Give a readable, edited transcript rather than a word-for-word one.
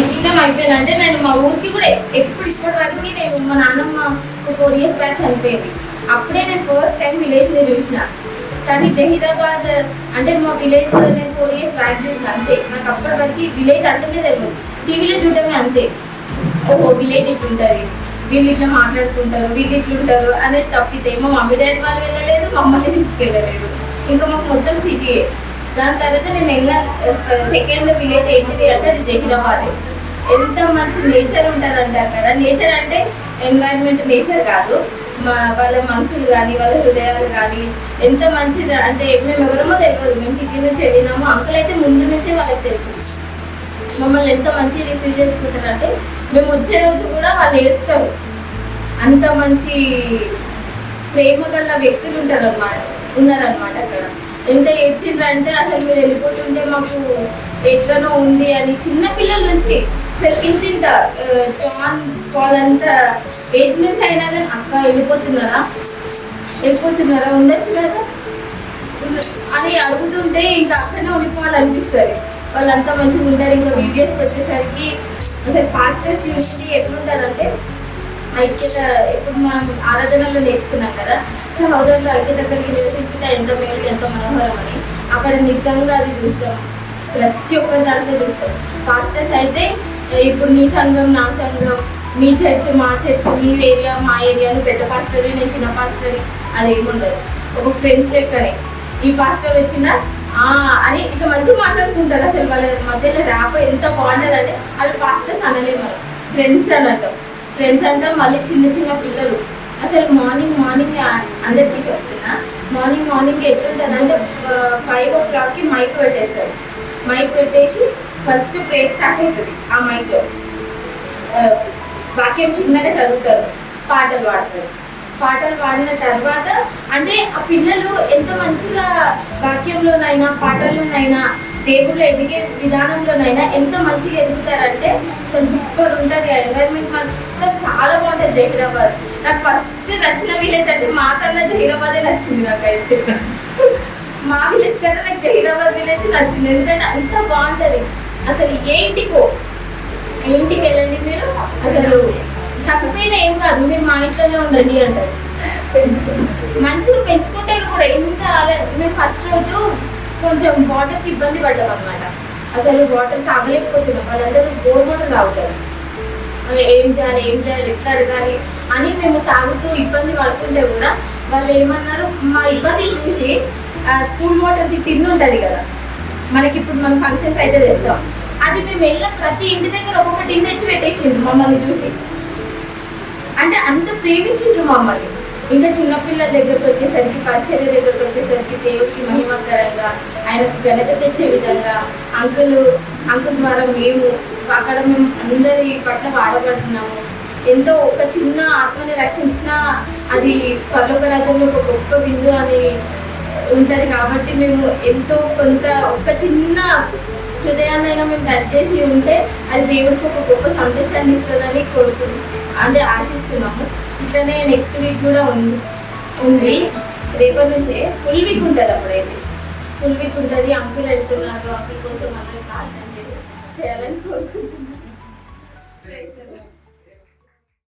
ఇష్టం అయిపోయింది. అంటే నేను మా ఊరికి కూడా ఎప్పుడు ఇప్పటి వరకు నేను మా నాన్నమ్మ 4 years బ్యాక్ చనిపోయింది. అప్పుడే నేను ఫస్ట్ టైం విలేజ్ని చూసిన. కానీ జహీరాబాద్ అంటే మా విలేజ్లో నేను 4 years బ్యాక్ చూసిన అంతే. నాకు అప్పటి వరకు విలేజ్ అంటేనే తెలియదు, టీవీలో చూడటమే అంతే. ఓహో విలేజ్ ఇట్లుంటుంది, వీళ్ళు ఇట్లా మాట్లాడుకుంటారు, వీళ్ళు ఇట్లుంటారు అనేది తప్పితే మా మమ్మీ డాడీ వాళ్ళు వెళ్ళలేదు, మమ్మల్ని తీసుకెళ్ళలేదు. ఇంకా మాకు మొత్తం సిటీయే. దాని తర్వాత నేను సెకండ్ విలేజ్ ఏంటిది అంటే అది జహీరాబాద్. ఎంత మంచి నేచర్ ఉంటుంది అంటే అక్కడ. నేచర్ అంటే ఎన్వైరన్మెంట్ నేచర్ కాదు, వాళ్ళ మనసులు కానీ వాళ్ళ హృదయాలు కానీ ఎంత మంచిది అంటే మేము ఎవరమో తెలియదు. మేము సిటీ నుంచి వెళ్ళినాము, అంకుల్ అయితే ముందు నుంచే వాళ్ళకి తెలుసు. మమ్మల్ని ఎంత మంచిగా రిసీవ్ చేసుకుంటారు అంటే మేము వచ్చే రోజు కూడా వాళ్ళు ఏడుస్తారు. అంత మంచి ప్రేమ గల వ్యక్తులు ఉన్నారనమాట అక్కడ. ఎంత ఏడ్చిండ్రు అంటే అసలు మీరు వెళ్ళిపోతుంటే మాకు ఎట్లనో ఉంది అని. చిన్న పిల్లల నుంచి అసలు ఇంత జాన్ వాళ్ళంత ఏజ్ నుంచి అయినా కానీ అక్క వెళ్ళిపోతున్నారా ఉండొచ్చు కదా అని అడుగుతుంటే ఇంకా అక్కడనే ఉండిపోవాలనిపిస్తుంది. వాళ్ళంతా మంచిగా ఉంటారు. ఇంకా వీడియోస్కి వచ్చేసరికి అసలు ఫాస్టెస్ట్ యూనిటీ ఎట్లుంటుందంటే ఐక్యత. ఇప్పుడు మనం ఆరాధనలో నేర్చుకున్నాం కదా, సహోదరులు ఐక్య దగ్గరికి నివసించుకుంటే ఎంత మేలు ఎంత మనోహరం అని. అక్కడ నిజంగా అది చూస్తాం, ప్రతి ఒక్కరి దాంట్లో చూస్తాం. ఫాస్టెస్ట్ అయితే ఇప్పుడు నీ సంఘం నా సంఘం, మీ చర్చ్ మా చర్చ్, మీ ఏరియా మా ఏరియాలో పెద్ద పాస్టర్ని నేను చిన్న పాస్టర్ని అదేముండదు. ఒక ఫ్రెండ్స్ లెక్కనే ఈ పాస్టర్ వచ్చినా అని ఇట్లా మంచిగా మాట్లాడుకుంటారు. అసలు వాళ్ళ మధ్యలో ర్యాప్ ఎంత బాగుంటుంది అంటే వాళ్ళు పాస్టర్స్ అనలేము, మనం ఫ్రెండ్స్ అని అంటాం. ఫ్రెండ్స్ అంటాం. మళ్ళీ చిన్న చిన్న పిల్లలు అసలు మార్నింగ్ అందరికీ చెప్తున్నా, మార్నింగ్ ఎట్లుంటుంది అంటే 5 o'clockకి మైక్ పెట్టేస్తారు. మైక్ పెట్టేసి ఫస్ట్ ప్రేయర్ స్టార్ట్ అవుతుంది. ఆ మైక్లో వాక్యం చిన్నగా చదువుతారు, పాటలు పాడిన తర్వాత అంటే ఆ పిల్లలు ఎంత మంచిగా వాక్యంలోనైనా పాటల్లోనైనా దేవుళ్ళు ఎదిగే విధానంలోనైనా ఎంత మంచిగా ఎదుగుతారంటే అసలు సూపర్ ఉంటుంది. ఆ ఎన్వైరన్మెంట్ మాత్రం చాలా బాగుంటుంది. జహీరాబాద్ నాకు ఫస్ట్ నచ్చిన విలేజ్ అంటే మాకన్నా జహీరాబాదే నచ్చింది. నాకైతే మా విలేజ్ కన్నా నాకు జహీరాబాద్ విలేజ్ నచ్చింది. ఎందుకంటే అంత బాగుంటుంది. అసలు ఏ ఇంటికి వెళ్ళండి మీరు, అసలు తప్పిపోయినా ఏం కాదు, మీరు మా ఇంట్లోనే ఉండండి అంటారు. మంచిగా పెంచుకుంటారు కూడా. ఎంత మేము ఫస్ట్ రోజు కొంచెం వాటర్కి ఇబ్బంది పడ్డాం అనమాట. అసలు వాటర్ తాగలేకపోతున్నాం. వాళ్ళందరూ బోర్ వాటర్ తాగుతారు. ఏం చేయాలి ఎట్లా అడగాలి అని మేము తాగుతూ ఇబ్బంది పడుతుంటే కూడా వాళ్ళు ఏమన్నారు, మా ఇబ్బంది చూసి కూల్ వాటర్ది టిన్ ఉంటుంది కదా మనకి, ఇప్పుడు మనం ఫంక్షన్స్ అయితే తెస్తాం, అది మేము వెళ్ళిన ప్రతి ఇంటి దగ్గర ఒక్కొక్క టిన్ తెచ్చి పెట్టేసిండ్రు మమ్మల్ని చూసి. అంటే అంత ప్రేమించిండ్రు మమ్మల్ని. ఇంకా చిన్నపిల్లల దగ్గరకు వచ్చేసరికి, పరిచర్య దగ్గరకు వచ్చేసరికి దేవుడికి మహిమకరంగా ఆయనకు ఘనత తెచ్చే విధంగా అంకుల్ ద్వారా మేము అందరి పట్ల వాడబడుతున్నాము. ఎంతో ఒక చిన్న ఆత్మని రక్షించిన అది పరలోక రాజ్యంలో ఒక గొప్ప విందు అని ఉంటుంది. కాబట్టి మేము ఎంతో కొంత ఒక చిన్న హృదయాన్నైనా మేము టచ్ చేసి ఉంటే అది దేవుడికి ఒక గొప్ప సంతోషాన్ని ఇస్తుందని అంటే ఆశిస్తున్నాము. ఇట్లనే నెక్స్ట్ వీక్ కూడా ఉంది. రేపటి నుంచే ఫుల్ వీక్ ఉంటుంది. అప్పుడైతే ఫుల్ వీక్ ఉంటుంది. అంకుల్ వెళ్తున్నారు. అంకుల్ కోసం అందరూ ప్రార్థన చేయాలని కోరుకుంటున్నాను.